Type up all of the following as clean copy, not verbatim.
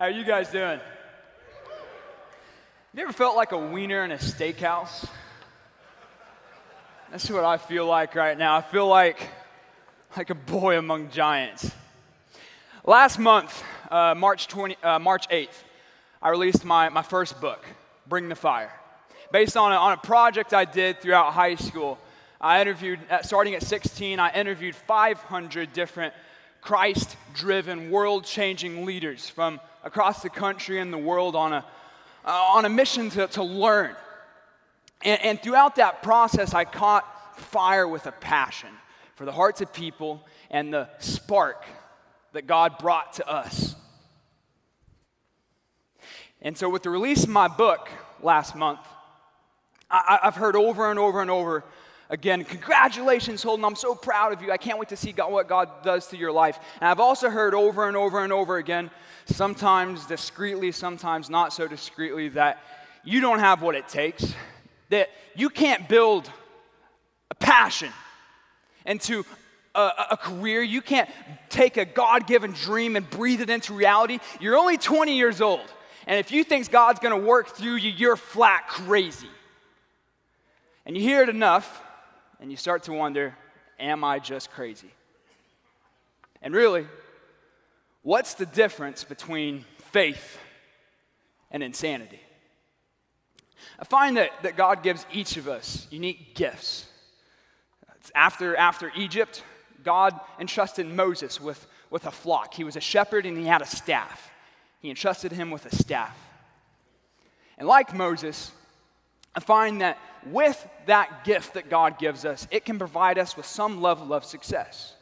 How are you guys doing? Have you ever felt like a wiener in a steakhouse? That's what I feel like right now. I feel like a boy among giants. Last month, March 8th, I released my first book, Bring the Fire. Based on a project I did throughout high school. I interviewed, starting at 16, I interviewed 500 different Christ-driven, world-changing leaders from across the country and the world on a mission to learn. And throughout that process, I caught fire with a passion for the hearts of people and the spark that God brought to us. And so with the release of my book last month, I've heard over and over and over again, congratulations, Holden, I'm so proud of you. I can't wait to see what God does to your life. And I've also heard over and over and over again, sometimes discreetly, sometimes not so discreetly, that you don't have what it takes, that you can't build a passion into a career. You can't take a God-given dream and breathe it into reality. You're only 20 years old, and if you think God's going to work through you, you're flat crazy. And you hear it enough, and you start to wonder, am I just crazy? And really, what's the difference between faith and insanity? I find that God gives each of us unique gifts. After Egypt, God entrusted Moses with a flock. He was a shepherd and he had a staff. He entrusted him with a staff. And like Moses, I find that with that gift that God gives us, it can provide us with some level of success.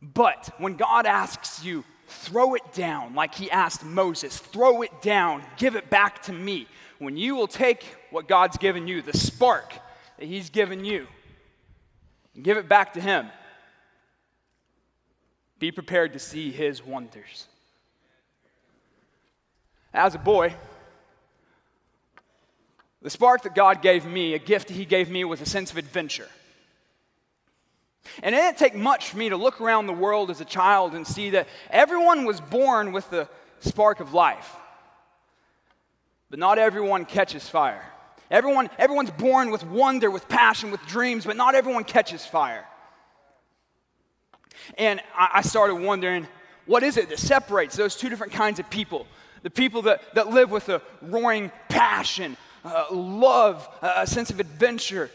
But when God asks you, throw it down, like he asked Moses, throw it down, give it back to me. When you will take what God's given you, the spark that he's given you, and give it back to him, be prepared to see his wonders. As a boy, the spark that God gave me, a gift that he gave me, was a sense of adventure. And it didn't take much for me to look around the world as a child and see that everyone was born with the spark of life. But not everyone catches fire. Everyone's born with wonder, with passion, with dreams, but not everyone catches fire. And I started wondering, what is it that separates those two different kinds of people? The people that live with a roaring passion, love, a sense of adventure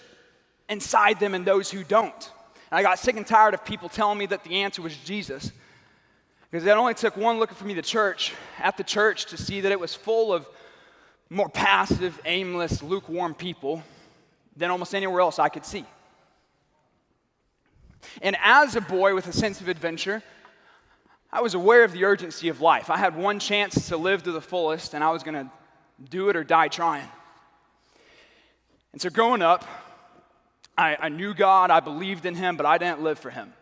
inside them, and those who don't. And I got sick and tired of people telling me that the answer was Jesus, because it only took one look for me at the church to see that it was full of more passive, aimless, lukewarm people than almost anywhere else I could see. And as a boy with a sense of adventure, I was aware of the urgency of life. I had one chance to live to the fullest, and I was going to do it or die trying. And so growing up, I knew God, I believed in him, but I didn't live for him.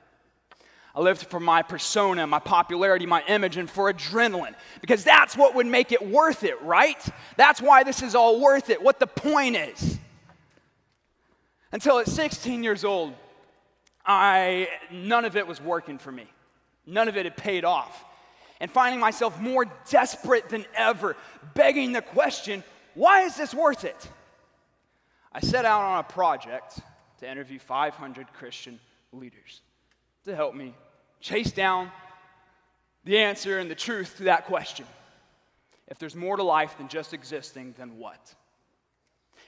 I lived for my persona, my popularity, my image, and for adrenaline, because that's what would make it worth it, right? That's why this is all worth it, what the point is. Until at 16 years old, none of it was working for me. None of it had paid off. And finding myself more desperate than ever, begging the question, why is this worth it? I set out on a project to interview 500 Christian leaders to help me chase down the answer and the truth to that question. If there's more to life than just existing, then what?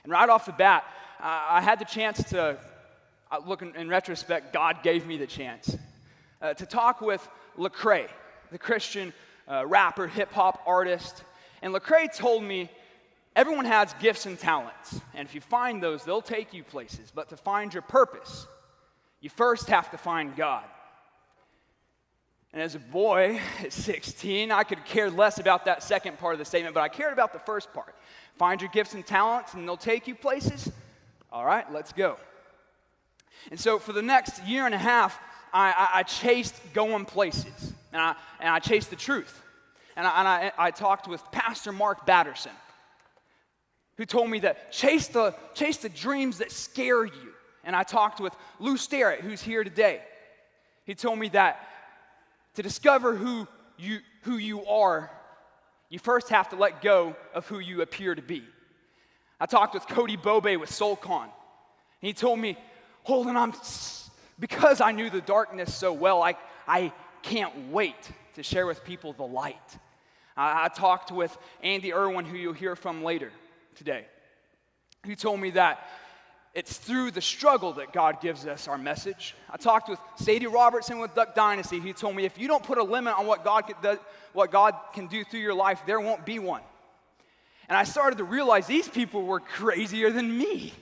And right off the bat, I had the chance to, look in retrospect, God gave me the chance to talk with Lecrae, the Christian rapper, hip-hop artist. And Lecrae told me, everyone has gifts and talents, and if you find those, they'll take you places. But to find your purpose, you first have to find God. And as a boy at 16, I could care less about that second part of the statement, but I cared about the first part. Find your gifts and talents, and they'll take you places. All right, let's go. And so for the next year and a half, I chased going places, and I chased the truth. And I talked with Pastor Mark Batterson, who told me that chase the dreams that scare you. And I talked with Lou Sterrett, who's here today. He told me that to discover who who you are, you first have to let go of who you appear to be. I talked with Cody Bobe with SoulCon. And he told me, Holden, because I knew the darkness so well, I can't wait to share with people the light. I talked with Andy Irwin, who you'll hear from later today. He told me that it's through the struggle that God gives us our message. I talked with Sadie Robertson with Duck Dynasty. He told me if you don't put a limit on what God can do through your life, there won't be one. And I started to realize these people were crazier than me.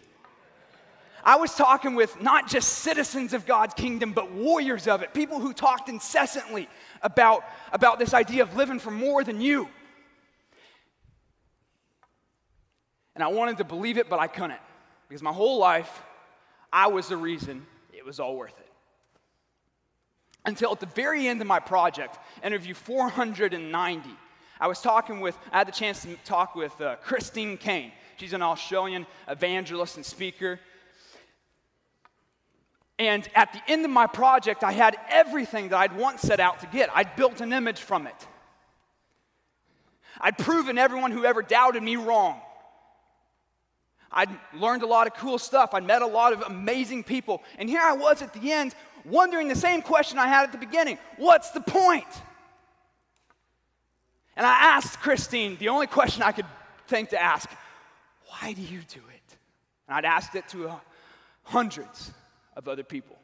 I was talking with not just citizens of God's kingdom, but warriors of it, people who talked incessantly about this idea of living for more than you. And I wanted to believe it, but I couldn't. Because my whole life, I was the reason it was all worth it. Until at the very end of my project, interview 490, I had the chance to talk with Christine Kane. She's an Australian evangelist and speaker. And at the end of my project, I had everything that I'd once set out to get. I'd built an image from it. I'd proven everyone who ever doubted me wrong. I'd learned a lot of cool stuff. I'd met a lot of amazing people. And here I was at the end, wondering the same question I had at the beginning. What's the point? And I asked Christine, the only question I could think to ask, why do you do it? And I'd asked it to hundreds of other people.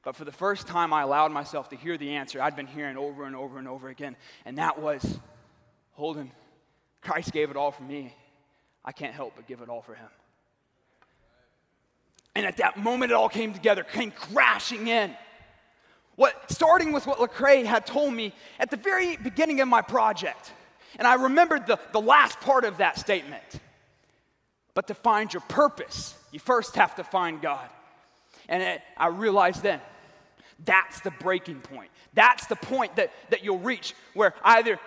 But for the first time, I allowed myself to hear the answer I'd been hearing over and over and over again. And that was, Holden, Christ gave it all for me. I can't help but give it all for him. And at that moment, it all came together, came crashing in. Starting with what Lecrae had told me at the very beginning of my project. And I remembered the last part of that statement. But to find your purpose, you first have to find God. And I realized then, that's the breaking point. That's the point that you'll reach where either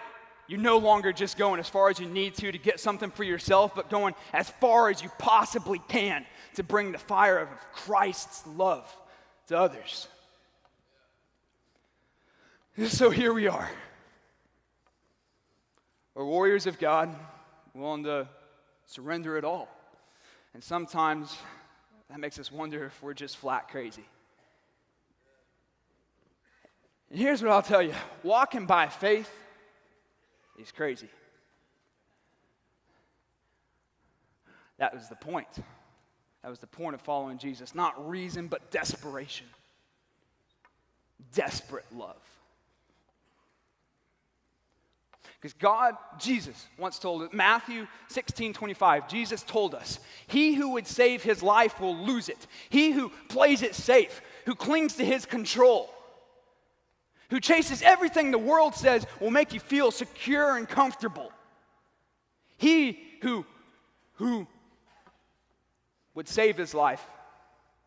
you're no longer just going as far as you need to get something for yourself, but going as far as you possibly can to bring the fire of Christ's love to others. So here we are. We're warriors of God, willing to surrender it all. And sometimes that makes us wonder if we're just flat crazy. And here's what I'll tell you. Walking by faith is crazy. That was the point. That was the point of following Jesus. Not reason, but desperation. Desperate love. Because Jesus once told us, Matthew 16:25, Jesus told us, he who would save his life will lose it. He who plays it safe, who clings to his control, who chases everything the world says will make you feel secure and comfortable. He who would save his life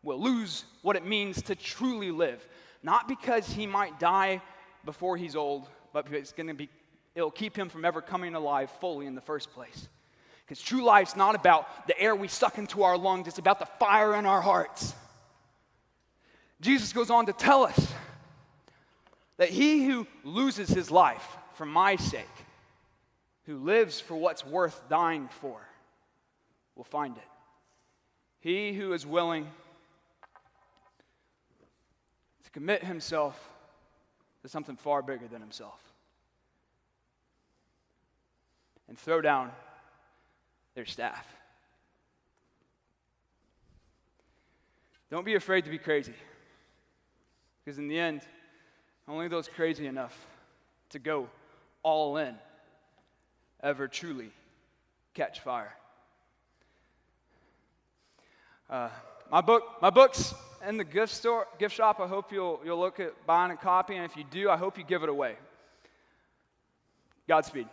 will lose what it means to truly live. Not because he might die before he's old, but because it'll keep him from ever coming alive fully in the first place. Because true life's not about the air we suck into our lungs, it's about the fire in our hearts. Jesus goes on to tell us that he who loses his life for my sake, who lives for what's worth dying for, will find it. He who is willing to commit himself to something far bigger than himself and throw down their staff. Don't be afraid to be crazy, because in the end, only those crazy enough to go all in ever truly catch fire. My book's in the gift shop. I hope you'll look at buying a copy, and if you do, I hope you give it away. Godspeed.